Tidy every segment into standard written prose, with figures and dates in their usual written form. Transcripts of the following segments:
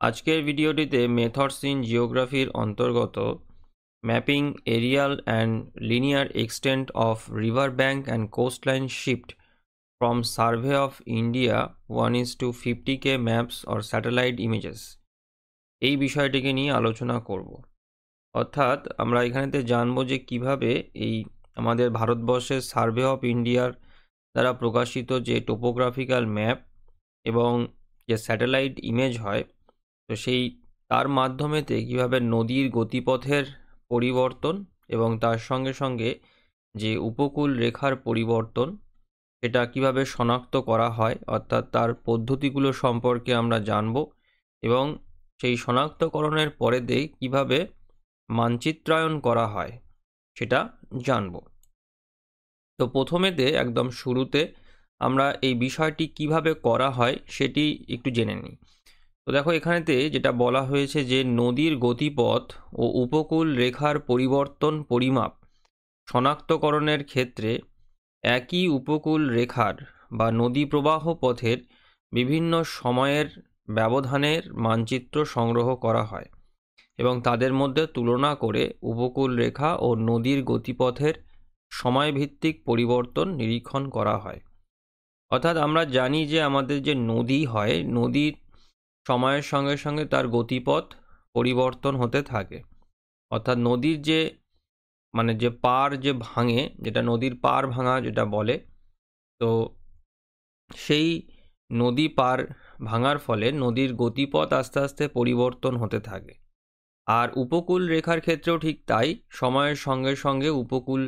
আজকের ভিডিওটিতে methods in জিওগ্রাফির অন্তর্গত mapping aerial and linear extent of river bank and coastline shift from survey of India 1:50K maps or satellite images এই বিষয়টিকে নিয়ে আলোচনা করব। অর্থাৎ আমরা এখানেতে জানবো যে কিভাবে এই আমাদের ভারতবর্ষের সার্ভে অফ ইন্ডিয়ার দ্বারা প্রকাশিত যে টোপোগ্রাফিক্যাল ম্যাপ এবং যে স্যাটেলাইট ইমেজ হয়, তো সেই তার মাধ্যমেতে কীভাবে নদীর গতিপথের পরিবর্তন এবং তার সঙ্গে সঙ্গে যে উপকূল রেখার পরিবর্তন সেটা কিভাবে শনাক্ত করা হয়, অর্থাৎ তার পদ্ধতিগুলো সম্পর্কে আমরা জানব এবং সেই শনাক্তকরণের পরেতে কিভাবে মানচিত্রায়ন করা হয় সেটা জানব। তো প্রথমেতে একদম শুরুতে আমরা এই বিষয়টি কিভাবে করা হয় সেটি একটু জেনে নিই। তো দেখো, এখানেতে যেটা বলা হয়েছে যে নদীর গতিপথ ও উপকূল রেখার পরিবর্তন পরিমাপ শনাক্তকরণের ক্ষেত্রে একই উপকূল রেখার বা নদী প্রবাহ পথের বিভিন্ন সময়ের ব্যবধানের মানচিত্র সংগ্রহ করা হয় এবং তাদের মধ্যে তুলনা করে উপকূল রেখা ও নদীর গতিপথের সময়ভিত্তিক পরিবর্তন নিরীক্ষণ করা হয়। অর্থাৎ আমরা জানি যে আমাদের যে নদী হয়, নদীর সময়ের সঙ্গে সঙ্গে তার গতিপথ পরিবর্তন হতে থাকে। অর্থাৎ নদীর যে যে পার যে ভাঙে, যেটা নদীর পার ভাঙা যেটা বলে, তো সেই নদী পার ভাঙার ফলে নদীর গতিপথ আস্তে আস্তে পরিবর্তন হতে থাকে। আর উপকূল রেখার ক্ষেত্রেও ঠিক তাই, সময়ের সঙ্গে সঙ্গে উপকূল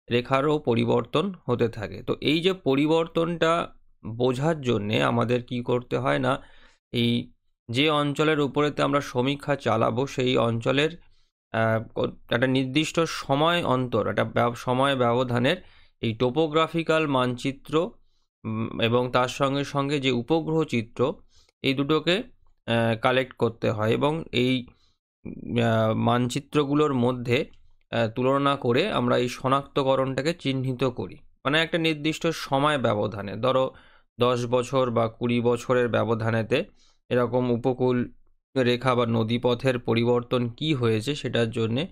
রেখারও পরিবর্তন হতে থাকে। তো এই যে পরিবর্তনটা বোঝার জন্যে আমাদের কি করতে হয় না, এই যে অঞ্চলের উপরেতে আমরা সমীক্ষা চালাবো সেই অঞ্চলের একটা নির্দিষ্ট সময় অন্তর, একটা সময় ব্যবধানের এই টোপোগ্রাফিক্যাল মানচিত্র এবং তার সঙ্গে সঙ্গে যে উপগ্রহ চিত্র, এই দুটোকে কালেক্ট করতে হয় এবং এই মানচিত্রগুলোর মধ্যে তুলনা করে আমরা এই শনাক্তকরণটাকে চিহ্নিত করি। মানে একটা নির্দিষ্ট সময় ব্যবধানে, ধরো 10 বছর বা 20 বছরের ব্যবধানেতে এরকম উপকূল রেখা বা নদীপথের পরিবর্তন কি হয়েছে সেটার জন্যে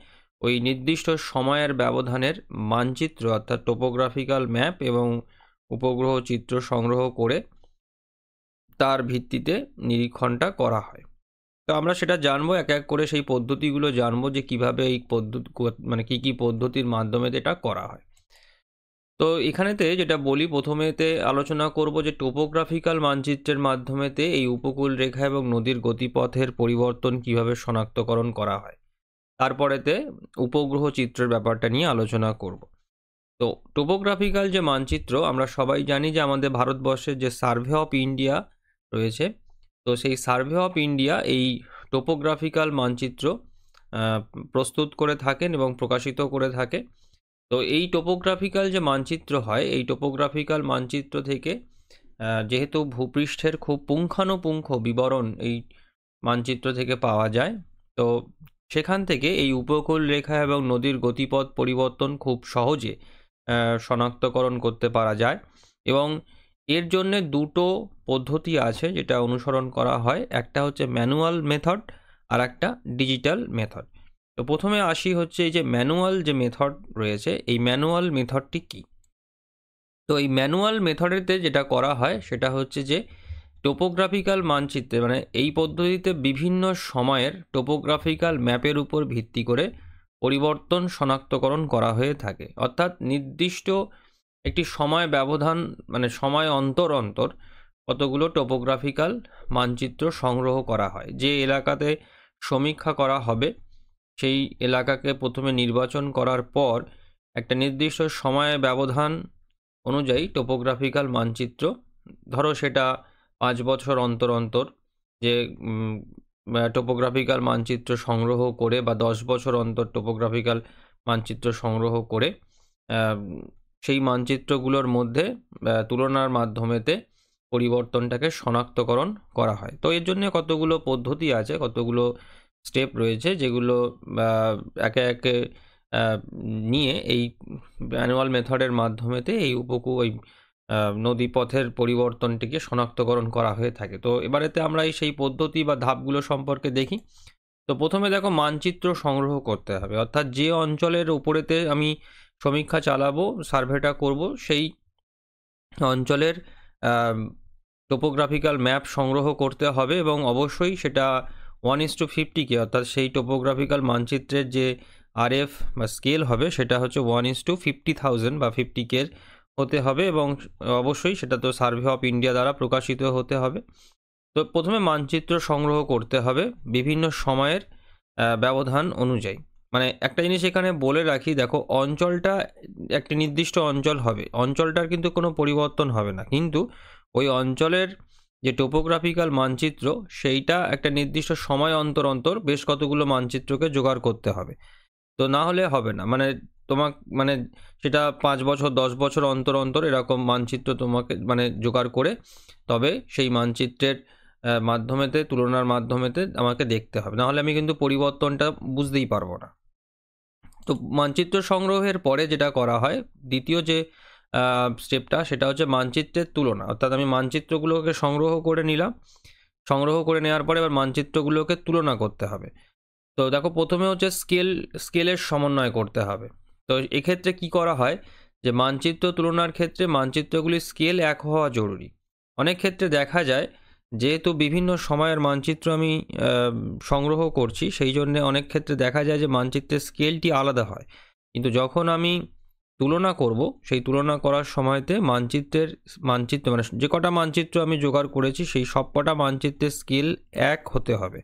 ওই নির্দিষ্ট সময়ের ব্যবধানের মানচিত্র অর্থাৎ টোপোগ্রাফিক্যাল ম্যাপ এবং উপগ্রহ চিত্র সংগ্রহ করে তার ভিত্তিতে নিরীক্ষণটা করা হয়। তো আমরা সেটা জানবো, এক এক করে সেই পদ্ধতিগুলো জানবো যে কিভাবে এই পদ্ধতি কি পদ্ধতির মাধ্যমে এটা করা হয়। তো এখানেতে যেটা বলি, প্রথমেতে আলোচনা করব যে টোপোগ্রাফিক্যাল মানচিত্রের মাধ্যমেতে এই উপকূল রেখা এবং নদীর গতিপথের পরিবর্তন কিভাবে শনাক্তকরণ করা হয়। তারপরেতে উপগ্রহ চিত্রের ব্যাপারটা নিয়ে আলোচনা করব। তো টোপোগ্রাফিক্যাল যে মানচিত্র, আমরা সবাই জানি যে আমাদের ভারতবর্ষের যে সার্ভে অফ ইন্ডিয়া রয়েছে, তো সেই সার্ভে অফ ইন্ডিয়া এই টোপোগ্রাফিক্যাল মানচিত্র প্রস্তুত করে থাকেন এবং প্রকাশিত করে থাকে। তো এই টোপোগ্রাফিক্যাল যে মানচিত্র হয়, এই টোপোগ্রাফিক্যাল মানচিত্র থেকে যেহেতু ভূপৃষ্ঠের খুব পুঙ্খানুপুঙ্খ বিবরণ এই মানচিত্র থেকে পাওয়া যায়, তো সেখান থেকে এই উপকূল রেখা এবং নদীর গতিপথ পরিবর্তন খুব সহজে শনাক্তকরণ করতে পারা যায় এবং এর জন্যে দুটো পদ্ধতি আছে যেটা অনুসরণ করা হয়। একটা হচ্ছে ম্যানুয়াল মেথড আর একটা ডিজিটাল মেথড। তো প্রথমে আসি হচ্ছে এই যে ম্যানুয়াল যে মেথড রয়েছে, এই ম্যানুয়াল মেথডটি কি। তো এই ম্যানুয়াল মেথডেতে যেটা করা হয় সেটা হচ্ছে যে টোপোগ্রাফিক্যাল মানচিত্রে এই পদ্ধতিতে বিভিন্ন সময়ের টোপোগ্রাফিক্যাল ম্যাপের উপর ভিত্তি করে পরিবর্তন শনাক্তকরণ করা হয়ে থাকে। অর্থাৎ নির্দিষ্ট একটি সময় ব্যবধান সময় অন্তর অন্তর কতগুলো টোপোগ্রাফিক্যাল মানচিত্র সংগ্রহ করা হয়। যে এলাকাতে সমীক্ষা করা হবে সেই এলাকাকে প্রথমে নির্বাচন করার পর একটা নির্দিষ্ট সময় ব্যবধান অনুযায়ী টোপোগ্রাফিক্যাল মানচিত্র, ধরো সেটা 5 বছর অন্তর অন্তর যে টোপোগ্রাফিক্যাল মানচিত্র সংগ্রহ করে বা 10 বছর অন্তর টোপোগ্রাফিক্যাল মানচিত্র সংগ্রহ করে সেই মানচিত্রগুলোর মধ্যে তুলনার মাধ্যমেতে পরিবর্তনটাকে শনাক্তকরণ করা হয়। তো এর জন্য কতগুলো পদ্ধতি আছে, কতগুলো স্টেপ রয়েছে যেগুলো একে একে নিয়ে এই ম্যানুয়াল মেথডের মাধ্যমেতে এই নদীপথের পরিবর্তনটিকে শনাক্তকরণ করা হয়ে থাকে। তো এবারেতে আমরা সেই পদ্ধতি বা ধাপগুলো সম্পর্কে দেখি। তো প্রথমে দেখো মানচিত্র সংগ্রহ করতে হবে, অর্থাৎ যে অঞ্চলের উপরেতে আমি সমীক্ষা চালাবো, সার্ভেটা করব, সেই অঞ্চলের টোপোগ্রাফিক্যাল ম্যাপ সংগ্রহ করতে হবে এবং অবশ্যই সেটা 1:50 অর্থাৎ সেই টোপোগ্রাফিক্যাল মানচিত্রের যে RF বা স্কেল হবে সেটা হচ্ছে 1:50,000 বা 50K হতে হবে এবং অবশ্যই সেটা তো সার্ভে অফ ইন্ডিয়া দ্বারা প্রকাশিত হতে হবে। তো প্রথমে মানচিত্র সংগ্রহ করতে হবে বিভিন্ন সময়ের ব্যবধান অনুযায়ী। মানে একটা জিনিস এখানে বলে রাখি, দেখো অঞ্চলটা একটি নির্দিষ্ট অঞ্চল হবে, অঞ্চলটার কিন্তু কোনো পরিবর্তন হবে না, কিন্তু ওই অঞ্চলের যে টোপোগ্রাফিক্যাল মানচিত্র সেইটা একটা নির্দিষ্ট সময় অন্তর অন্তর বেশ কতগুলো মানচিত্রকে জোগাড় করতে হবে। তো না হলে হবে না, মানে মানে সেটা 5 বছর 10 বছর অন্তর অন্তর এরকম মানচিত্র তোমাকে মানে জোগাড় করে তবে সেই মানচিত্রের মাধ্যমেতে তুলনার মাধ্যমেতে আমাকে দেখতে হবে, নাহলে আমি কিন্তু পরিবর্তনটা বুঝতেই পারবো না। তো মানচিত্র সংগ্রহের পরে যেটা করা হয়, দ্বিতীয় যে স্টেপটা সেটা হচ্ছে মানচিত্রের তুলনা, অর্থাৎ আমি মানচিত্রগুলোকে সংগ্রহ করে নিলাম, সংগ্রহ করে নেওয়ার পরে এবার মানচিত্রগুলোকে তুলনা করতে হবে। তো দেখো প্রথমে হচ্ছে স্কেলের সমন্বয় করতে হবে। তো এক্ষেত্রে কি করা হয় যে মানচিত্র তুলনার ক্ষেত্রে মানচিত্রগুলির স্কেল এক হওয়া জরুরি। অনেক ক্ষেত্রে দেখা যায় যেহেতু বিভিন্ন সময়ের মানচিত্র আমি সংগ্রহ করছি, সেই জন্য অনেক ক্ষেত্রে দেখা যায় যে মানচিত্রের স্কেলটি আলাদা হয়, কিন্তু যখন আমি তুলনা করব সেই তুলনা করার সময়তে মানচিত্র মানে যে কটা মানচিত্র আমি জোগাড় করেছি সেই সব কটা মানচিত্রের স্কেল এক হতে হবে।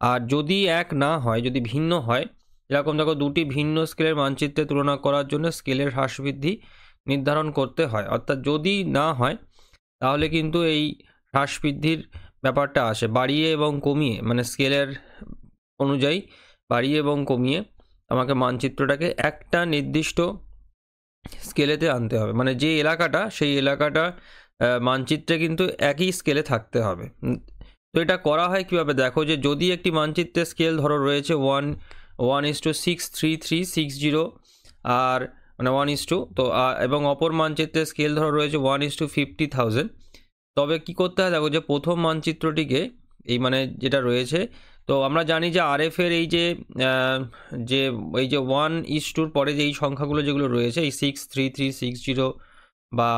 আর যদি এক না হয়, যদি ভিন্ন হয়, এরকম দেখো দুটি ভিন্ন স্কেলের মানচিত্রে তুলনা করার জন্য স্কেলের হ্রাস বৃদ্ধি নির্ধারণ করতে হয়, অর্থাৎ যদি না হয় তাহলে কিন্তু এই হ্রাস বৃদ্ধির ব্যাপারটা আসে, বাড়িয়ে এবং কমিয়ে মানে স্কেলের অনুযায়ী বাড়িয়ে এবং কমিয়ে আমাকে মানচিত্রটাকে একটা নির্দিষ্ট স্কেলেতে আনতে হবে, মানে যে এলাকাটা সেই এলাকাটা মানচিত্রে কিন্তু একই স্কেলে থাকতে হবে। তো এটা করা হয় কীভাবে, দেখো যে যদি একটি মানচিত্রের স্কেল ধরো রয়েছে 1:63360 আর মানে 1:, তো এবং অপর মানচিত্রের স্কেল ধরো রয়েছে 1:50,000, তবে কি করতে হয় দেখো যে প্রথম মানচিত্রটিকে এই মানে যেটা রয়েছে, তো আমরা জানি যে RF এর এই যে এই যে 1:, পরে যে এই সংখ্যাগুলো যেগুলো রয়েছে এই 63360 বা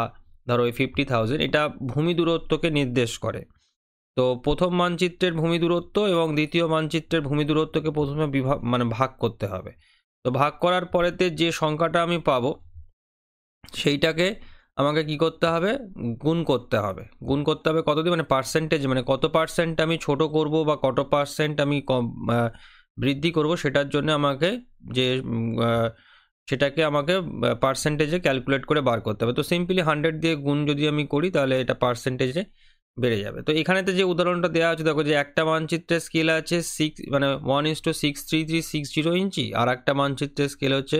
ধরো এই 50,000, এটা ভূমি দূরত্বকে নির্দেশ করে। তো প্রথম মানচিত্রের ভূমি দূরত্ব এবং দ্বিতীয় মানচিত্রের ভূমি দূরত্বকে প্রথমে ভাগ করতে হবে। তো ভাগ করার পরেতে যে সংখ্যাটা আমি পাবো সেইটাকে আমাকে কি করতে হবে, গুণ করতে হবে। গুণ করতে হবে কত দিয়ে, মানে পার্সেন্টেজ, মানে কত পার্সেন্ট আমি ছোট করব বা কত পার্সেন্ট আমি বৃদ্ধি করব, সেটার জন্য আমাকে যে সেটাকে আমাকে পার্সেন্টেজে ক্যালকুলেট করে বার করতে হবে। তো সিম্পলি 100 দিয়ে গুণ যদি আমি করি তাহলে এটা পার্সেন্টেজে বেড়ে যাবে। তো এখানেতে যে উদাহরণটা দেওয়া আছে দেখো যে একটা মানচিত্রের স্কেল আছে 1:63360 ইঞ্চি, আর একটা মানচিত্রের স্কেল হচ্ছে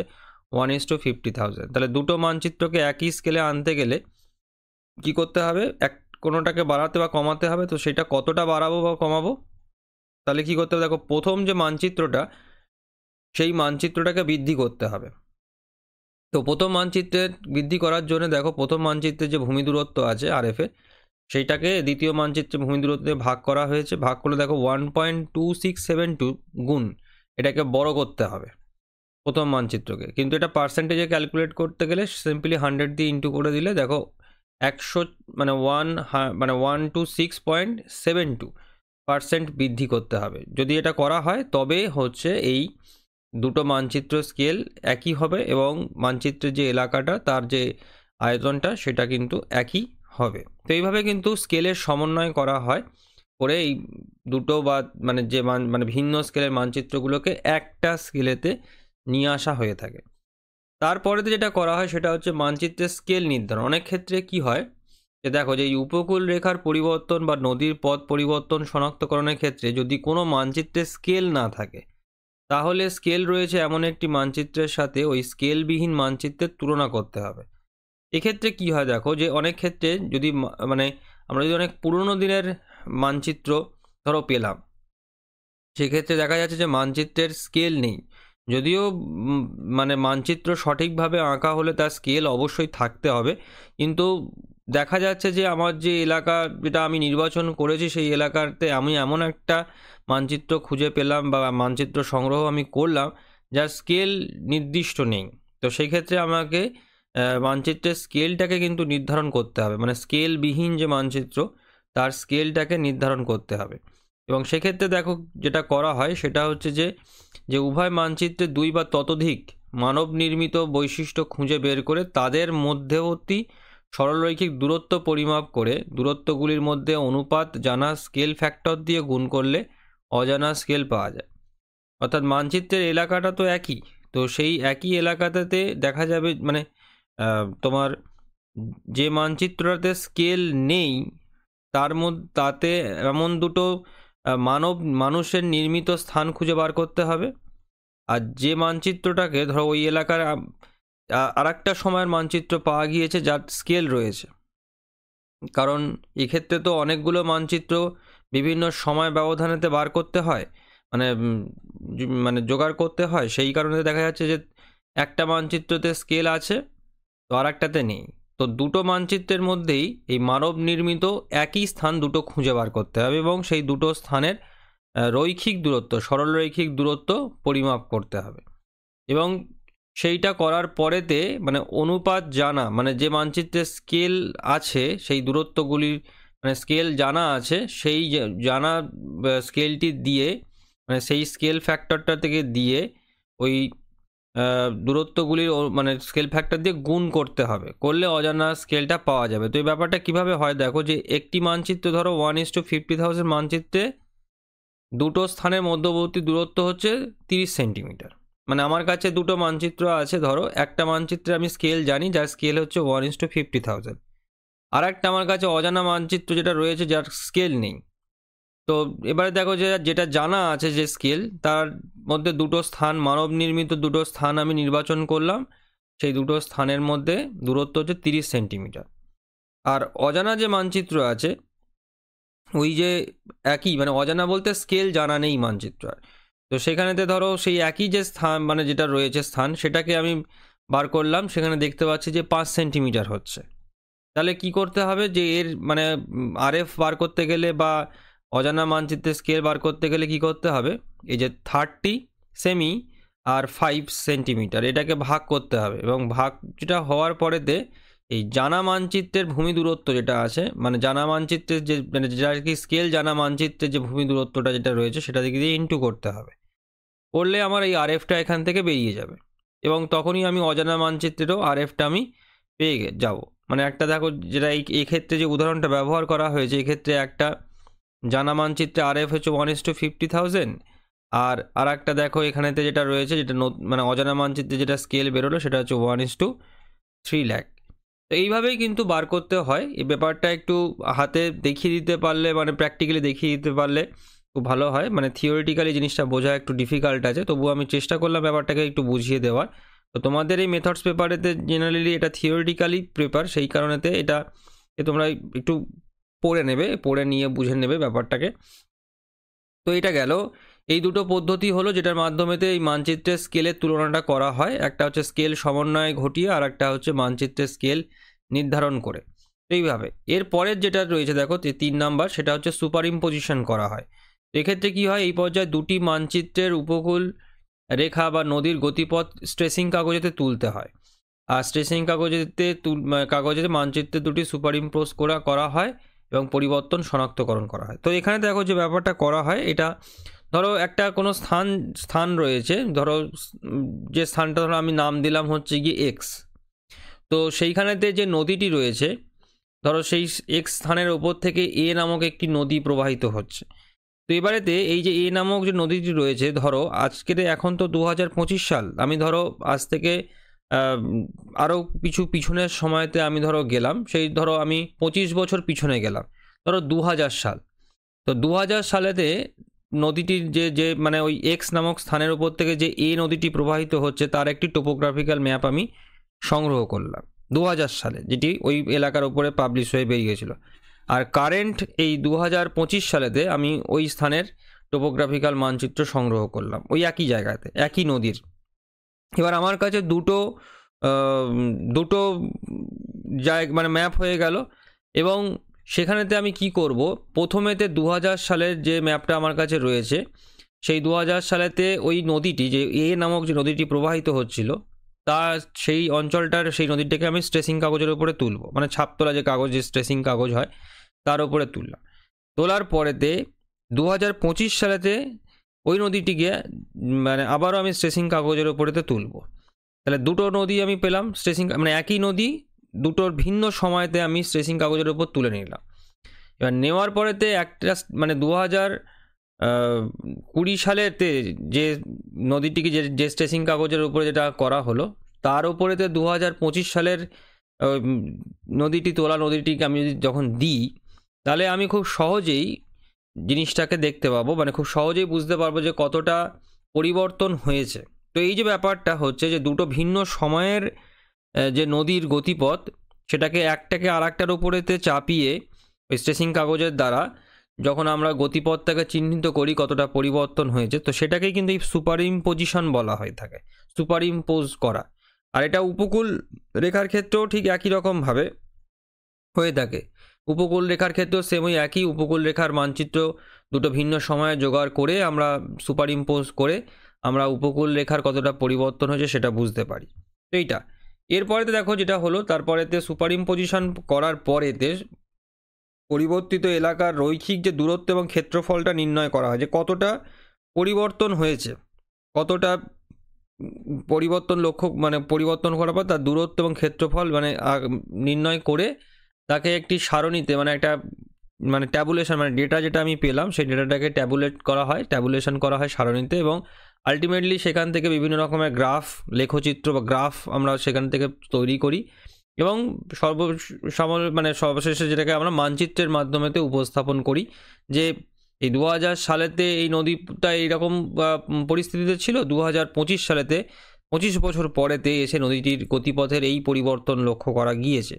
1:50,000। তাহলে দুটো মানচিত্রকে একই স্কেলে আনতে গেলে কি করতে হবে, কোনোটাকে বাড়াতে বা কমাতে হবে। তো সেটা কতটা বাড়াবো বা কমাবো, তাহলে কি করতে হবে, দেখো প্রথম যে মানচিত্রটা সেই মানচিত্রটাকে বৃদ্ধি করতে হবে। তো প্রথম মানচিত্রের বৃদ্ধি করার জন্য দেখো প্রথম মানচিত্রের যে ভূমি দূরত্ব আছে RF এর, সেইটাকে দ্বিতীয় মানচিত্রে ভূমি দূরত্বে ভাগ করা হয়েছে, ভাগ করলে দেখো 1.2672 গুণ এটাকে বড় করতে হবে প্রথম মানচিত্রকে, কিন্তু এটা পার্সেন্টেজে ক্যালকুলেট করতে গেলে সিম্পলি 100 দিয়ে ইন্টু করে দিলে দেখো 100 মানে 126.72% বৃদ্ধি করতে হবে। যদি এটা করা হয় তবে হচ্ছে এই দুটো মানচিত্র স্কেল একই হবে এবং মানচিত্রের যে এলাকাটা তার যে আয়তনটা সেটা কিন্তু একই হবে। তো এইভাবে কিন্তু স্কেলের সমন্বয় করা হয়, করে এই দুটো বা মানে যে মানে ভিন্ন স্কেলের মানচিত্রগুলোকে একটা স্কেলেতে নিয়ে আসা হয়ে থাকে। তারপরে যেটা করা হয় সেটা হচ্ছে মানচিত্রের স্কেল নির্ধারণ। অনেক ক্ষেত্রে কি হয় যে দেখো যে এই উপকূল রেখার পরিবর্তন বা নদীর পথ পরিবর্তন শনাক্তকরণের ক্ষেত্রে যদি কোনো মানচিত্রের স্কেল না থাকে তাহলে স্কেল রয়েছে এমন একটি মানচিত্রের সাথে ওই স্কেলবিহীন মানচিত্রের তুলনা করতে হবে। এক্ষেত্রে কি হয় দেখো যে অনেক ক্ষেত্রে যদি মানে আমরা যদি অনেক পুরনো দিনের মানচিত্র ধরো পেলাম, সেক্ষেত্রে দেখা যাচ্ছে যে মানচিত্রের স্কেল নেই, যদিও মানে মানচিত্র সঠিকভাবে আঁকা হলে তার স্কেল অবশ্যই থাকতে হবে, কিন্তু দেখা যাচ্ছে যে আমার যে এলাকা যেটা আমি নির্বাচন করেছি সেই এলাকাতে আমি এমন একটা মানচিত্র খুঁজে পেলাম বা মানচিত্র সংগ্রহ আমি করলাম যার স্কেল নির্দিষ্ট নেই। তো সেই ক্ষেত্রে আমাকে মানচিত্রের স্কেলটাকে কিন্তু নির্ধারণ করতে হবে, মানে স্কেলবিহীন যে মানচিত্র তার স্কেলটাকে নির্ধারণ করতে হবে। এবং সেক্ষেত্রে দেখো যেটা করা হয় সেটা হচ্ছে যে উভয় মানচিত্রে দুই বা ততোধিক মানব নির্মিত বৈশিষ্ট্য খুঁজে বের করে তাদের মধ্যবর্তী সরলরৈখিক দূরত্ব পরিমাপ করে দূরত্বগুলির মধ্যে অনুপাত জানা স্কেল ফ্যাক্টর দিয়ে গুণ করলে অজানা স্কেল পাওয়া যায়। অর্থাৎ মানচিত্রের এলাকাটা তো একই, তো সেই একই এলাকাটাতে দেখা যাবে মানে তোমার যে মানচিত্রটাতে স্কেল নেই তাতে এমন দুটো মানুষের নির্মিত স্থান খুঁজে বার করতে হবে। আর যে মানচিত্রটাকে ধরো ওই এলাকার আর একটা সময়ের মানচিত্র পাওয়া গিয়েছে যার স্কেল রয়েছে, কারণ এক্ষেত্রে তো অনেকগুলো মানচিত্র বিভিন্ন সময় ব্যবধানেতে বার করতে হয়, মানে মানে জোগাড় করতে হয়। সেই কারণে দেখা যাচ্ছে যে একটা মানচিত্রতে স্কেল আছে তো আর একটাতে নেই। তো দুটো মানচিত্রের মধ্যেই এই মানব নির্মিত একই স্থান দুটো খুঁজে বার করতে হবে এবং সেই দুটো স্থানের রৈখিক দূরত্ব, সরল রৈখিক দূরত্ব পরিমাপ করতে হবে। এবং সেইটা করার পরেতে মানে অনুপাত জানা, মানে যে মানচিত্রে স্কেল আছে সেই দূরত্বগুলির মানে স্কেল জানা আছে সেই জানা স্কেলটি দিয়ে মানে সেই স্কেল ফ্যাক্টরটা থেকে দিয়ে ওই দূরত্বগুলির মানে স্কেল ফ্যাক্টর দিয়ে গুণ করতে হবে, করলে অজানা স্কেলটা পাওয়া যাবে। তো এই ব্যাপারটা কীভাবে হয় দেখো, যে একটি মানচিত্র ধরো 1:50,000 মানচিত্রে দুটো স্থানের মধ্যবর্তী দূরত্ব হচ্ছে 30 সেন্টিমিটার। মানে আমার কাছে দুটো মানচিত্র আছে, ধরো একটা মানচিত্রে আমি স্কেল জানি যার স্কেল হচ্ছে 1:50,000, আর একটা আমার কাছে অজানা মানচিত্র যেটা রয়েছে যার স্কেল নেই। তো এবারে দেখো যে যেটা জানা আছে যে স্কেল, তার মধ্যে দুটো স্থান মানব নির্মিত দুটো স্থান আমি নির্বাচন করলাম, সেই দুটো স্থানের মধ্যে দূরত্ব হচ্ছে 30 সেন্টিমিটার। আর অজানা যে মানচিত্র আছে ওই যে একই মানে অজানা বলতে স্কেল জানা নেই মানচিত্র, তো সেখানেতে ধরো সেই একই যে স্থান মানে যেটা রয়েছে স্থান সেটাকে আমি বার করলাম, সেখানে দেখতে পাচ্ছি যে 5 সেন্টিমিটার হচ্ছে। তাহলে কি করতে হবে, যে এর মানে আরএফ বার করতে গেলে বা অজানা মানচিত্রের স্কেল বার করতে গেলে কি করতে হবে, এই যে 30 সেমি আর 5 সেন্টিমিটার এটাকে ভাগ করতে হবে। এবং ভাগ যেটা হওয়ার পরেতে এই জানা মানচিত্রের ভূমি দূরত্ব যেটা আছে, মানে জানা মানচিত্রের যে মানে যেটা কি স্কেল জানা মানচিত্রের যে ভূমি দূরত্বটা যেটা রয়েছে সেটা দিকে দিয়ে ইন্টু করতে হবে, করলে আমার এই আরএফটা এখান থেকে বেরিয়ে যাবে এবং তখনই আমি অজানা মানচিত্রেরও আরএফটা আমি পেয়ে যাব। মানে একটা দেখো যেটা এই ক্ষেত্রে যে উদাহরণটা ব্যবহার করা হয়েছে, এক্ষেত্রে একটা জানা মানচিত্রে আরএফ হচ্ছে 1:50,000, আর একটা দেখো এখানেতে যেটা রয়েছে যেটা মানে অজানা মানচিত্রে যেটা স্কেল বেরোলো সেটা হচ্ছে 1:3 লাখ। তো এইভাবেই কিন্তু বার করতে হয়। এই ব্যাপারটা একটু হাতে দেখিয়ে দিতে পারলে মানে প্র্যাকটিক্যালি দেখিয়ে দিতে পারলে খুব ভালো হয়। মানে থিওরিটিক্যালি জিনিসটা বোঝা একটু ডিফিকাল্ট আছে, তবুও আমি চেষ্টা করলাম ব্যাপারটাকে একটু বুঝিয়ে দেওয়ার। তো তোমাদের এই মেথডস পেপারেতে জেনারেলি এটা থিওরিটিক্যালি পেপার, সেই কারণেতে এটা তোমরা একটু পড়ে নেবে, পড়ে নিয়ে বুঝে নেবে ব্যাপারটাকে। তো এটা গেল এই দুটো পদ্ধতি হলো যেটার মাধ্যমেতে এই মানচিত্রের স্কেলের তুলনাটা করা হয়। একটা হচ্ছে স্কেল সমন্বয় ঘটিয়ে আর একটা হচ্ছে মানচিত্রের স্কেল নির্ধারণ করে। এইভাবে এর পরের যেটা রয়েছে দেখো 3 নাম্বার, সেটা হচ্ছে সুপার ইম্পোজিশন করা হয়। এক্ষেত্রে কি হয়, এই পর্যায়ে দুটি মানচিত্রের উপকূল রেখা বা নদীর গতিপথ স্ট্রেসিং কাগজেতে তুলতে হয়। আর স্ট্রেসিং কাগজেতে মানচিত্রের দুটি সুপার ইম্পোজ করা হয় এবং পরিবর্তন শনাক্তকরণ করা হয়। তো এখানে দেখো যে ব্যাপারটা করা হয়, এটা ধরো একটা কোনো স্থান রয়েছে, ধরো যে স্থানটা ধরো আমি নাম দিলাম হচ্ছে গিয়ে এক্স। তো সেইখানেতে যে নদীটি রয়েছে ধরো সেই এক্স স্থানের ওপর থেকে এ নামক একটি নদী প্রবাহিত হচ্ছে। তো এবারেতে এই যে এ নামক যে নদীটি রয়েছে, ধরো আজকের এখন তো 2025 সাল, আমি ধরো আজ থেকে আরও কিছু পিছনের সময়তে আমি ধরো গেলাম, সেই ধরো আমি 25 বছর পিছনে গেলাম, ধরো 2000 সাল। তো 2000 সালেতে নদীটির যে মানে ওই এক্স নামক স্থানের উপর থেকে যে এ নদীটি প্রবাহিত হচ্ছে তার একটি টোপোগ্রাফিক্যাল ম্যাপ আমি সংগ্রহ করলাম 2000 সালে, যেটি ওই এলাকার উপরে পাবলিশ হয়ে বেরিয়েছিল। আর কারেন্ট এই 2025 সালেতে আমি ওই স্থানের টোপোগ্রাফিক্যাল মানচিত্র সংগ্রহ করলাম ওই একই জায়গাতে একই নদীর। এবার আমার কাছে দুটো দুটো জায়গা মানে ম্যাপ হয়ে গেল। এবং সেখানেতে আমি কি করব, প্রথমেতে 2000 সালের যে ম্যাপটা আমার কাছে রয়েছে, সেই 2000 সালেতে ওই নদীটি, যে নামক যে নদীটি প্রবাহিত হচ্ছিল, তা সেই অঞ্চলটার সেই নদীটাকে আমি স্ট্রেসিং কাগজের উপরে তুলব, মানে ছাপ তোলা যে কাগজ, যে স্ট্রেসিং কাগজ হয় তার উপরে তুললাম। তোলার পরেতে 2025 সালেতে ওই নদীটিকে মানে আবারও আমি স্ট্রেসিং কাগজের উপরেতে তুলব। তাহলে দুটো নদী আমি পেলাম স্ট্রেসিং, মানে একই নদী দুটোর ভিন্ন সময়তে আমি স্ট্রেসিং কাগজের উপর তুলে নিলাম। এবার নেওয়ার পরেতে একটা মানে 2020 সালেতে যে নদীটিকে যে স্ট্রেসিং কাগজের উপরে যেটা করা হলো, তার উপরেতে 2025 সালের নদীটি তোলা নদীটিকে আমি যদি যখন দিই, তাহলে আমি খুব সহজেই জিনিসটাকে দেখতে পাবো, মানে খুব সহজেই বুঝতে পারবো যে কতটা পরিবর্তন হয়েছে। তো এই যে ব্যাপারটা হচ্ছে যে দুটো ভিন্ন সময়ের যে নদীর গতিপথ, সেটাকে একটাকে আর একটার উপরেতে চাপিয়ে ওই স্ট্রেসিং কাগজের দ্বারা যখন আমরা গতিপথটাকে চিহ্নিত করি কতটা পরিবর্তন হয়েছে, তো সেটাকেই কিন্তু এই সুপার ইম্পোজিশন বলা হয়ে থাকে, সুপার ইম্পোজ করা। আর এটা উপকূল রেখার ক্ষেত্রেও ঠিক একই রকমভাবে হয়ে থাকে। উপকূল রেখার ক্ষেত্রেও সেম ওই একই, উপকূল রেখার মানচিত্র দুটো ভিন্ন সময়ে জোগাড় করে আমরা সুপার ইম্পোজ করে আমরা উপকূল রেখার কতটা পরিবর্তন হয়েছে সেটা বুঝতে পারি। তো এইটা এরপরেতে দেখো যেটা হলো, তারপরেতে সুপার ইম্পোজিশন করার পরেতে পরিবর্তিত এলাকার রৈখিক যে দূরত্ব এবং ক্ষেত্রফলটা নির্ণয় করা হয়, যে কতটা পরিবর্তন হয়েছে, কতটা পরিবর্তন লক্ষ্য মানে পরিবর্তন করার পর তার দূরত্ব এবং ক্ষেত্রফল মানে নির্ণয় করে তাকে একটি সারণীতে মানে একটা মানে ট্যাবুলেশন, মানে ডেটা যেটা আমি পেলাম সেই ডেটাটাকে ট্যাবুলেশন করা হয় সারণীতে, এবং আলটিমেটলি সেখান থেকে বিভিন্ন রকমের গ্রাফ, লেখচিত্র বা গ্রাফ আমরা সেখান থেকে তৈরি করি, এবং মানে সর্বশেষে যেটাকে আমরা মানচিত্রের মাধ্যমেতে উপস্থাপন করি যে এই 2000 সালেতে এই নদীটা এইরকম পরিস্থিতিতে ছিল, 2025 সালেতে 25 বছর পরেতে এসে নদীটির গতিপথের এই পরিবর্তন লক্ষ্য করা গিয়েছে।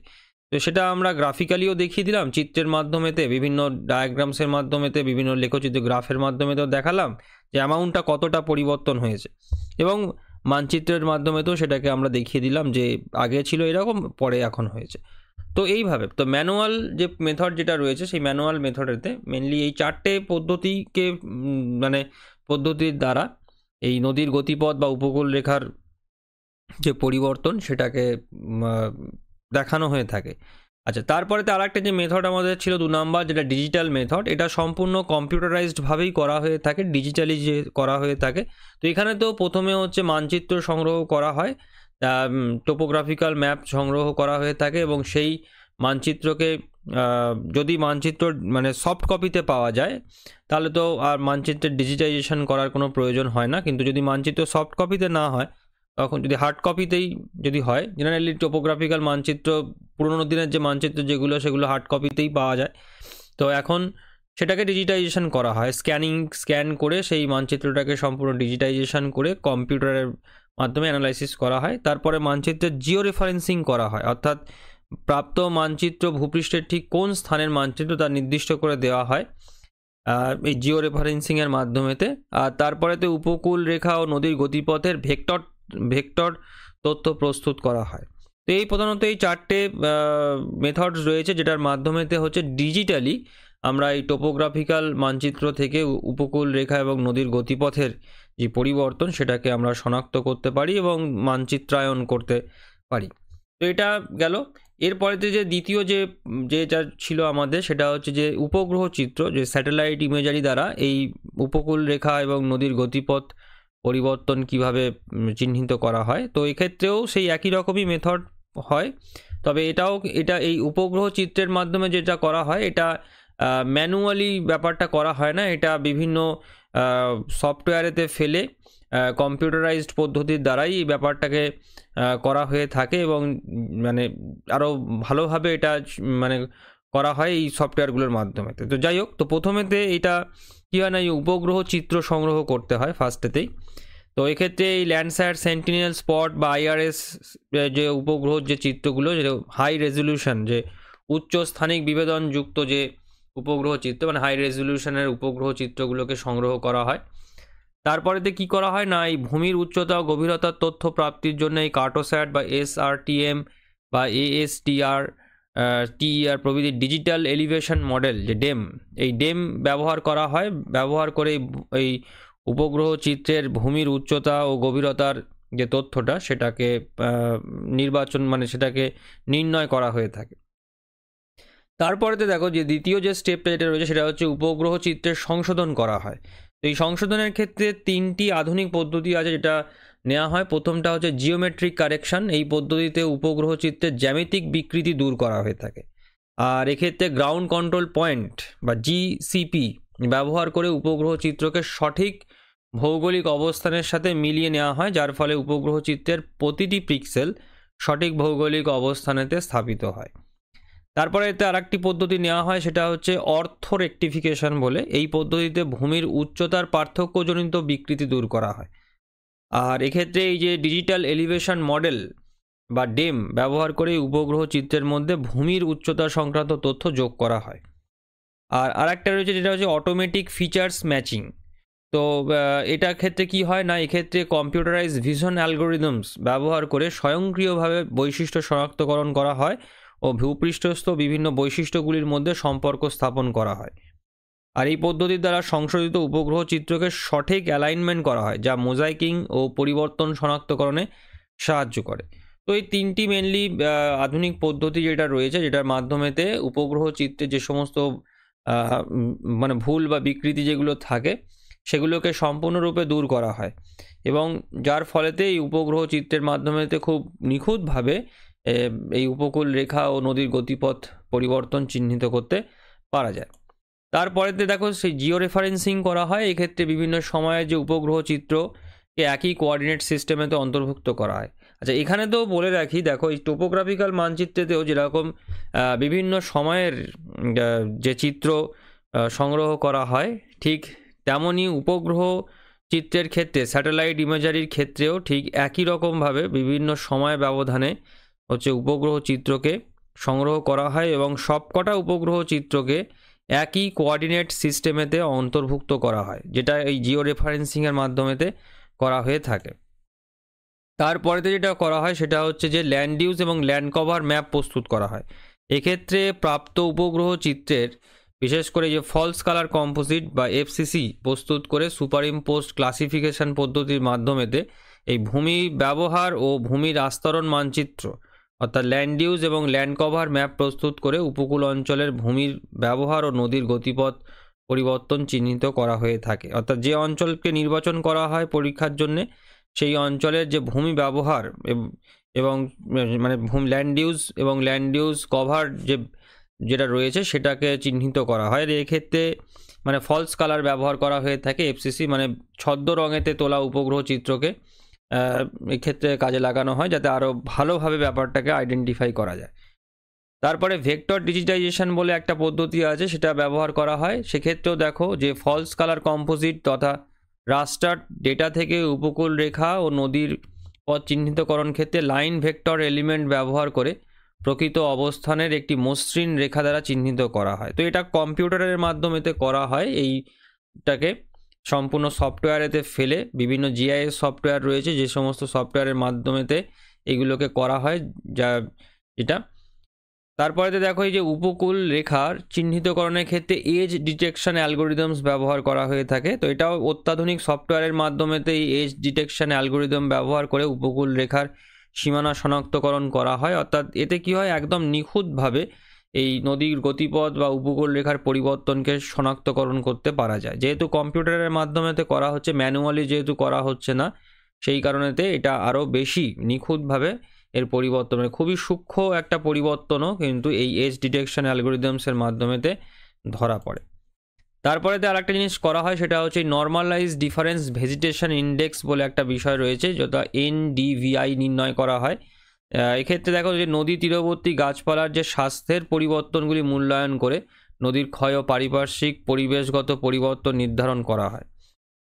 তো সেটা আমরা গ্রাফিক্যালিও দেখিয়ে দিলাম চিত্রের মাধ্যমেতে, বিভিন্ন ডায়াগ্রামসের মাধ্যমেতে, বিভিন্ন লেখচিত্র গ্রাফের মাধ্যমেতেও দেখালাম যে অ্যামাউন্টটা কতটা পরিবর্তন হয়েছে, এবং মানচিত্রের মাধ্যমেতেও সেটাকে আমরা দেখিয়ে দিলাম যে আগে ছিল এরকম, পরে এখন হয়েছে। তো এইভাবে তো ম্যানুয়াল যে মেথড যেটা রয়েছে, সেই ম্যানুয়াল মেথডেতে মেনলি এই চারটে পদ্ধতিকে মানে পদ্ধতির দ্বারা এই নদীর গতিপথ বা উপকূল রেখার যে পরিবর্তন সেটাকে দেখানো হয়ে থাকে। আচ্ছা, তারপরে তো আর একটা যে মেথড আমাদের ছিল 2 নাম্বার, যেটা ডিজিটাল মেথড, এটা সম্পূর্ণ কম্পিউটারাইজডভাবেই করা হয়ে থাকে, ডিজিটালি যে করা হয়ে থাকে। তো এখানে তো প্রথমে হচ্ছে মানচিত্র সংগ্রহ করা হয়, টোপোগ্রাফিক্যাল ম্যাপ সংগ্রহ করা হয়ে থাকে, এবং সেই মানচিত্রকে যদি মানচিত্র মানে সফট কপিতে পাওয়া যায় তাহলে তো আর মানচিত্রের ডিজিটাইজেশন করার কোনো প্রয়োজন হয় না। কিন্তু যদি মানচিত্র সফট কপিতে না হয়, তখন যদি হার্ড কপিতেই যদি হয়, জেনারেলি টোপোগ্রাফিক্যাল মানচিত্র পুরোনো দিনের যে মানচিত্র যেগুলো সেগুলো হার্ড কপিতেই পাওয়া যায়। তো এখন সেটাকে ডিজিটাইজেশন করা হয়, স্ক্যান করে সেই মানচিত্রটাকে সম্পূর্ণ ডিজিটাইজেশন করে কম্পিউটারের মাধ্যমে অ্যানালাইসিস করা হয়। তারপরে মানচিত্রের জিও রেফারেন্সিং করা হয়, অর্থাৎ প্রাপ্ত মানচিত্র ভূপৃষ্ঠের ঠিক কোন স্থানের মানচিত্র তা নির্দিষ্ট করে দেওয়া হয় এই জিও রেফারেন্সিংয়ের মাধ্যমেতে। আর তারপরেতে উপকূল রেখা ও নদীর গতিপথের ভেক্টর তথ্য প্রস্তুত করা হয়। তো এই প্রধানত এই চারটে মেথডস রয়েছে, যেটার মাধ্যমেতে হচ্ছে ডিজিটালি আমরা এই টোপোগ্রাফিক্যাল মানচিত্র থেকে উপকূল রেখা এবং নদীর গতিপথের যে পরিবর্তন সেটাকে আমরা শনাক্ত করতে পারি এবং মানচিত্রায়ন করতে পারি। তো এটা গেল। এরপরেতে যে দ্বিতীয় যেটা ছিল আমাদের, সেটা হচ্ছে যে উপগ্রহ চিত্র, যে স্যাটেলাইট ইমেজারি দ্বারা এই উপকূল রেখা এবং নদীর গতিপথ পরিবর্তন কিভাবে চিহ্নিত করা হয়। তো এক্ষেত্রেও সেই একই রকমই মেথড হয়, তবে এটা এই উপগ্রহ চিত্রের মাধ্যমে যেটা করা হয়, এটা ম্যানুয়ালি ব্যাপারটা করা হয় না, এটা বিভিন্ন সফটওয়্যারেতে ফেলে কম্পিউটারাইজড পদ্ধতির দ্বারাই এই ব্যাপারটাকে করা হয়ে থাকে, এবং মানে আরও ভালোভাবে এটা মানে করা হয় এই সফটওয়্যারগুলোর মাধ্যমে। তো যাই হোক, তো প্রথমেতে এটা কী হয় না, এই উপগ্রহ চিত্র সংগ্রহ করতে হয় ফার্স্টেতেই। তো এক্ষেত্রে এই ল্যান্ডস্যাট, সেন্টিনেল স্পট বা IRS যে উপগ্রহ যে চিত্রগুলো, যে হাই রেজলিউশন, যে উচ্চ স্থানিক বিবেদনযুক্ত যে উপগ্রহ চিত্র, মানে হাই রেজলিউশনের উপগ্রহ চিত্রগুলোকে সংগ্রহ করা হয়। তারপরেতে কি করা হয় না, এই ভূমির উচ্চতা ও গভীরতার তথ্য প্রাপ্তির জন্য এই কার্টোস্যাট বা SRTM বা ASTR TER প্রভৃতি ডিজিটাল এলিভেশন মডেল যে ডেম, এই ডেম ব্যবহার করা হয়। ব্যবহার করে এই উপগ্রহ চিত্রের ভূমির উচ্চতা ও গভীরতার যে তথ্যটা সেটাকে সেটাকে নির্ণয় করা হয়ে থাকে। তারপরেতে দেখো যে দ্বিতীয় যে স্টেপটা যেটা রয়েছে সেটা হচ্ছে উপগ্রহ চিত্রের সংশোধন করা হয়। তো এই সংশোধনের ক্ষেত্রে 3টি আধুনিক পদ্ধতি আছে যেটা নেওয়া হয়। প্রথমটা হচ্ছে জিওমেট্রিক কারেকশন। এই পদ্ধতিতে উপগ্রহ চিত্রের জ্যামিতিক বিকৃতি দূর করা হয়ে থাকে। আর এক্ষেত্রে গ্রাউন্ড কন্ট্রোল পয়েন্ট বা GCP ব্যবহার করে উপগ্রহ চিত্রকে সঠিক ভৌগোলিক অবস্থানের সাথে মিলিয়ে নেওয়া হয়, যার ফলে উপগ্রহ চিত্রের প্রতিটি পিক্সেল সঠিক ভৌগোলিক অবস্থানেতে স্থাপিত হয়। তারপরে এতে আরেকটি পদ্ধতি নেওয়া হয়, সেটা হচ্ছে অর্থ রেকটিফিকেশন বলে। এই পদ্ধতিতে ভূমির উচ্চতার পার্থক্যজনিত বিকৃতি দূর করা হয়। আর এক্ষেত্রে এই যে ডিজিটাল এলিভেশন মডেল বা ডেম ব্যবহার করে উপগ্রহ চিত্রের মধ্যে ভূমির উচ্চতা সংক্রান্ত তথ্য যোগ করা হয়। আর আরেকটা রয়েছে যেটা হচ্ছে অটোমেটিক ফিচার্স ম্যাচিং। তো এটার ক্ষেত্রে কি হয় না, এক্ষেত্রে কম্পিউটারাইজ ভিশন অ্যালগোরিদমস ব্যবহার করে স্বয়ংক্রিয়ভাবে বৈশিষ্ট্য শনাক্তকরণ করা হয় ও ভূপৃষ্ঠস্থ বিভিন্ন বৈশিষ্ট্যগুলির মধ্যে সম্পর্ক স্থাপন করা হয়। আর এই পদ্ধতির দ্বারা সংশোধিত উপগ্রহ চিত্রকে সঠিক অ্যালাইনমেন্ট করা হয়, যা মোজাইকিং ও পরিবর্তন শনাক্তকরণে সাহায্য করে। তো এই 3টি মেনলি আধুনিক পদ্ধতি যেটা রয়েছে, যেটার মাধ্যমেতে উপগ্রহ চিত্রে যে সমস্ত ভুল বা বিকৃতি যেগুলো থাকে সেগুলোকে সম্পূর্ণরূপে দূর করা হয়, এবং যার ফলেতে এই উপগ্রহ চিত্রের মাধ্যমেতে খুব নিখুঁতভাবে এই উপকূল রেখা ও নদীর গতিপথ পরিবর্তন চিহ্নিত করতে পারা যায়। তারপরেতে দেখো সেই জিও রেফারেন্সিং করা হয়। এক্ষেত্রে বিভিন্ন সময়ে যে উপগ্রহ চিত্রকে একই কোঅর্ডিনেট সিস্টেমেতে অন্তর্ভুক্ত করা হয়। আচ্ছা, এখানে তো বলে রাখি, দেখো এই টোপোগ্রাফিক্যাল মানচিত্রেতেও যেরকম বিভিন্ন সময়ের যে চিত্র সংগ্রহ করা হয়, ঠিক তেমনই উপগ্রহ চিত্রের ক্ষেত্রে স্যাটেলাইট ইমেজারির ক্ষেত্রেও ঠিক একই রকমভাবে বিভিন্ন সময় ব্যবধানে হচ্ছে উপগ্রহ চিত্রকে সংগ্রহ করা হয়, এবং সবকটা উপগ্রহ চিত্রকে একই কোঅর্ডিনেট সিস্টেমেতে অন্তর্ভুক্ত করা হয়, যেটা এই জিও রেফারেন্সিংয়ের মাধ্যমেতে করা হয়ে থাকে। তারপরেতে যেটা করা হয় সেটা হচ্ছে যে ল্যান্ড ইউজ এবং ল্যান্ড কভার ম্যাপ প্রস্তুত করা হয়। এক্ষেত্রে প্রাপ্ত উপগ্রহ চিত্রের বিশেষ করে যে ফলস কালার কম্পোজিট বা FCC প্রস্তুত করে সুপার ইম্পোজড ক্লাসিফিকেশন পদ্ধতির মাধ্যমেতে এই ভূমি ব্যবহার ও ভূমির আস্তরণ মানচিত্র অর্থাৎ ল্যান্ড ইউজ এবং ল্যান্ড কভার ম্যাপ প্রস্তুত করে উপকূল অঞ্চলের ভূমির ব্যবহার ও নদীর গতিপথ পরিবর্তন চিহ্নিত করা হয়ে থাকে। অর্থাৎ যে অঞ্চলকে নির্বাচন করা হয় পরীক্ষার জন্যে, সেই অঞ্চলের যে ভূমি ব্যবহার এবং ল্যান্ড ইউজ এবং ল্যান্ড ইউজ কভার যেটা রয়েছে সেটাকে চিহ্নিত করা হয়। এক্ষেত্রে ফলস কালার ব্যবহার করা হয়ে থাকে। FCC ছদ্ম রঙেতে তোলা উপগ্রহ চিত্রকে এক্ষেত্রে কাজে লাগানো হয়, যাতে আরও ভালোভাবে ব্যাপারটাকে আইডেন্টিফাই করা যায়। তারপরে ভেক্টর ডিজিটাইজেশন বলে একটা পদ্ধতি আছে, সেটা ব্যবহার করা হয়। সেক্ষেত্রেও দেখো যে ফলস কালার কম্পোজিট তথা রাস্টার ডেটা থেকে উপকূল রেখা ও নদীর পথ চিহ্নিতকরণ ক্ষেত্রে লাইন ভেক্টর এলিমেন্ট ব্যবহার করে প্রকৃত অবস্থানের একটি মসৃণ রেখা দ্বারা চিহ্নিত করা হয়। তো এটা কম্পিউটারের মাধ্যমেতে করা হয়। এইটাকে সম্পূর্ণ সফটওয়্যারেতে ফেলে বিভিন্ন GIS সফটওয়্যার রয়েছে, যে সমস্ত সফটওয়্যারের মাধ্যমেতে এগুলোকে করা হয়, যেটা তারপরে দেখো এই যে উপকূল রেখার চিহ্নিতকরণের ক্ষেত্রে এজ ডিটেকশন অ্যালগোরিদমস ব্যবহার করা হয়ে থাকে। তো এটাও অত্যাধুনিক সফটওয়্যারের মাধ্যমেতে এই এজ ডিটেকশন অ্যালগোরিদম ব্যবহার করে উপকূল রেখার সীমানা শনাক্তকরণ করা হয়। অর্থাৎ এতে কি হয়, একদম নিখুঁতভাবে এই নদীর গতিপথ বা উপকূল রেখার পরিবর্তনকে শনাক্তকরণ করতে পারা যায়। যেহেতু কম্পিউটারের মাধ্যমেতে করা হচ্ছে, ম্যানুয়ালি যেহেতু করা হচ্ছে না, সেই কারণেতে এটা আরও বেশি নিখুঁতভাবে এর পরিবর্তন, খুবই সূক্ষ্ম একটা পরিবর্তনও কিন্তু এই এজ ডিটেকশন অ্যালগোরিদমসের মাধ্যমেতে ধরা পড়ে। তারপরে আরেকটা জিনিস করা হয়, সেটা হচ্ছে নর্মালাইজ ডিফারেন্স ভেজিটেশন ইন্ডেক্স বলে একটা বিষয় রয়েছে, যেটা NDVI নির্ণয় করা হয়। এক্ষেত্রে দেখো যে নদী তীরবর্তী গাছপালার যে স্বাস্থ্যের পরিবর্তনগুলি মূল্যায়ন করে নদীর ক্ষয় ও পারিপার্শ্বিক পরিবেশগত পরিবর্তন নির্ধারণ করা হয়।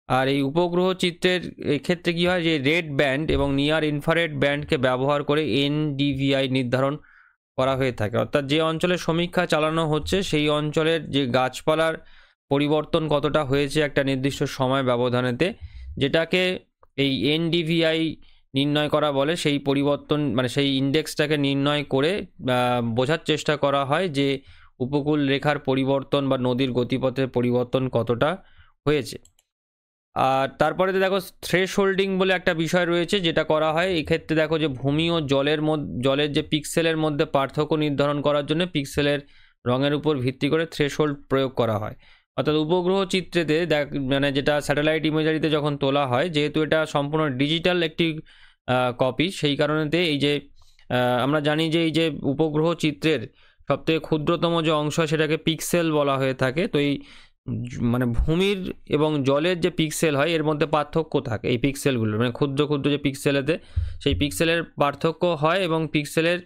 আর এই উপগ্রহ চিত্রের ক্ষেত্রে কি হয়, যে রেড ব্যান্ড এবং নিয়ার ইনফ্রারেড ব্যান্ডকে ব্যবহার করে NDVI নির্ধারণ করা হয়ে থাকে। অর্থাৎ যে অঞ্চলে সমীক্ষা চালানো হচ্ছে সেই অঞ্চলের যে গাছপালার পরিবর্তন কতটা হয়েছে একটা নির্দিষ্ট সময় ব্যবধানেতে, যেটাকে এই এনডিভিআই নির্ণয় করা বলে, সেই পরিবর্তন মানে সেই ইন্ডেক্সটাকে নির্ণয় করে বোঝার চেষ্টা করা হয় যে উপকূল রেখার পরিবর্তন বা নদীর গতিপথের পরিবর্তন কতটা হয়েছে। আর তারপরে দেখো থ্রেশহোল্ডিং বলে একটা বিষয় রয়েছে, যেটা করা হয় এক্ষেত্রে দেখো যে ভূমি ও জলের যে পিক্সেলের মধ্যে পার্থক্য নির্ধারণ করার জন্য পিক্সেলের রঙের উপর ভিত্তি করে থ্রেশহোল্ড প্রয়োগ করা হয়। অর্থাৎ উপগ্রহ চিত্রেতে মানে যেটা স্যাটেলাইট ইমেজারিতে যখন তোলা হয়, যেহেতু এটা সম্পূর্ণ ডিজিটাল একটি কপি, সেই কারণেতে এই যে আমরা জানি যে এই যে উপগ্রহ চিত্রের সবথেকে ক্ষুদ্রতম যে অংশ সেটাকে পিক্সেল বলা হয়ে থাকে। তো এই মানে ভূমির এবং জলের যে পিক্সেল হয় এর মধ্যে পার্থক্য থাকে এই পিক্সেলগুলোর, মানে ক্ষুদ্র ক্ষুদ্র যে পিক্সেলেতে সেই পিক্সেলের পার্থক্য হয় এবং পিক্সেলের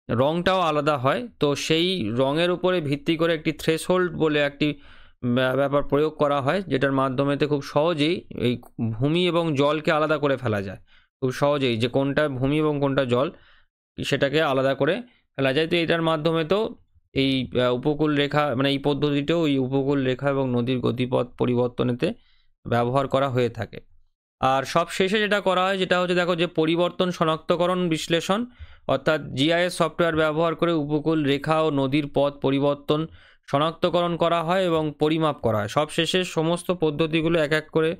রঙটাও আলাদা হয়। তো সেই রঙের উপরে ভিত্তি করে একটি থ্রেশহোল্ড বলে একটি ব্যাপার প্রয়োগ করা হয়, যেটার মাধ্যমেতে খুব সহজেই এই ভূমি এবং জলকে আলাদা করে ফেলা যায়। খুব সহজেই যে কোনটা ভূমি এবং কোনটা জল সেটাকে আলাদা করে ফেলা যায়। তো এটার মাধ্যমে তো এই উপকূল রেখা মানে এই পদ্ধতিটাও এই উপকূল রেখা এবং নদীর গতিপথ পরিবর্তনেতে ব্যবহার করা হয়ে থাকে। আর সব শেষে যেটা করা হয় যেটা হচ্ছে দেখো যে পরিবর্তন শনাক্তকরণ বিশ্লেষণ, অর্থাৎ জিআইএস সফটওয়্যার ব্যবহার করে উপকূল রেখা ও নদীর পথ পরিবর্তন শনাক্তকরণ করা হয় এবং পরিমাপ করা হয়। সব শেষে সমস্ত পদ্ধতিগুলো এক এক করে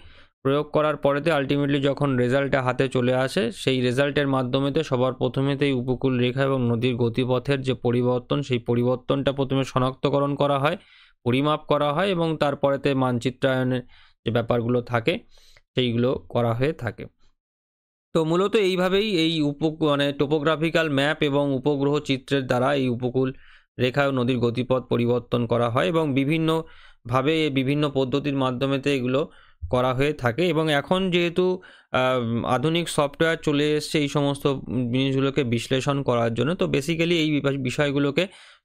প্রয়োগ করার পরেতে আলটিমেটলি যখন রেজাল্টটা হাতে চলে আসে, সেই রেজাল্টের মাধ্যমেতে সবার প্রথমেতেই উপকূল রেখা এবং নদীর গতিপথের যে পরিবর্তন সেই পরিবর্তনটা প্রথমে শনাক্তকরণ করা হয়, পরিমাপ করা হয় এবং তারপরেতে মানচিত্রায়নের যে ব্যাপারগুলো থাকে সেইগুলো করা হয়ে থাকে। তো মূলত এইভাবেই এই মানে টোপোগ্রাফিক্যাল ম্যাপ এবং উপগ্রহ চিত্রের দ্বারা এই উপকূল রেখা ও নদীর গতিপথ পরিবর্তন করা হয় এবং বিভিন্নভাবে বিভিন্ন পদ্ধতির মাধ্যমেতে এগুলো করা হয়ে থাকে। এবং এখন যেহেতু আধুনিক সফটওয়্যার চলে এসছে এই সমস্ত জিনিসগুলোকে বিশ্লেষণ করার জন্য, তো বেসিক্যালি এই বিষয়গুলোকে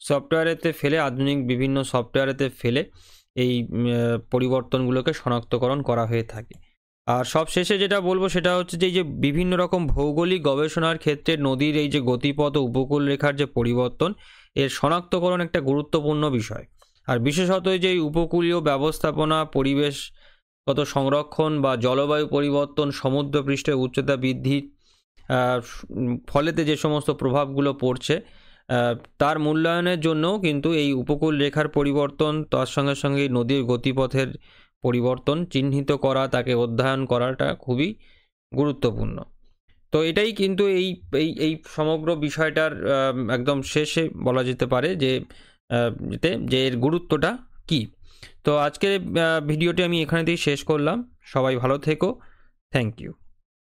সফটওয়্যারেতে ফেলে আধুনিক বিভিন্ন সফটওয়্যারেতে ফেলে এই পরিবর্তনগুলোকে শনাক্তকরণ করা হয়ে থাকে। আর সবশেষে যেটা বলবো সেটা হচ্ছে যে এই যে বিভিন্ন রকম ভৌগোলিক গবেষণার ক্ষেত্রে নদীর এই যে গতিপথ ও উপকূল রেখার যে পরিবর্তন এর শনাক্তকরণ একটা গুরুত্বপূর্ণ বিষয়। আর বিশেষত যে উপকূলীয় ব্যবস্থাপনা, পরিবেশগত সংরক্ষণ বা জলবায়ু পরিবর্তন, সমুদ্রপৃষ্ঠের উচ্চতা বৃদ্ধি ফলেতে যে সমস্ত প্রভাবগুলো পড়ছে তার মূল্যায়নের জন্য কিন্তু এই উপকূল রেখার পরিবর্তন, তার সঙ্গে সঙ্গে নদীর গতিপথের পরিবর্তন চিহ্নিত করা, তাকে অধ্যয়ন করাটা খুবই গুরুত্বপূর্ণ। তো এটাই কিন্তু এই এই এই সমগ্র বিষয়টার একদম শেষে বলা যেতে পারে যে এর গুরুত্বটা কি। তো আজকের ভিডিওটি আমি এখানেতেই শেষ করলাম। সবাই ভালো থেকো। Thank you.